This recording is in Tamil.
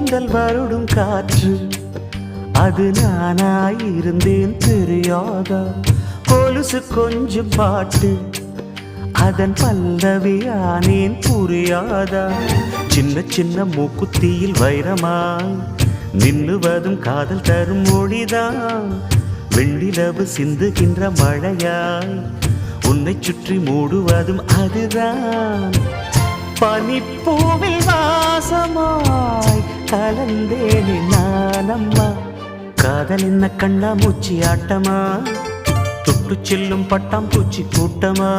கூந்தல் வருடும் காற்று அது நானாயிருந்தேன் தெரியாதா கொலுசு கொஞ்சம் பாட்டு அதன் பல்லவியானேன் புரியாதா சின்ன சின்ன மூக்குத்தியில் வைரமாய் நின்னுவதும் காதல் தரும் மொழிதான் வெண்ணிலவு சிந்துகின்ற மழையாய் உன்னை சுற்றி மூடுவதும் அதுதான் பனிப்பூவில் வாசமாய் கலந்தேனே நானம்மா காதல் என்ன கண்ணா மூச்சி ஆட்டமா தொட்டு செல்லும் பட்டாம் பூச்சி கூட்டமா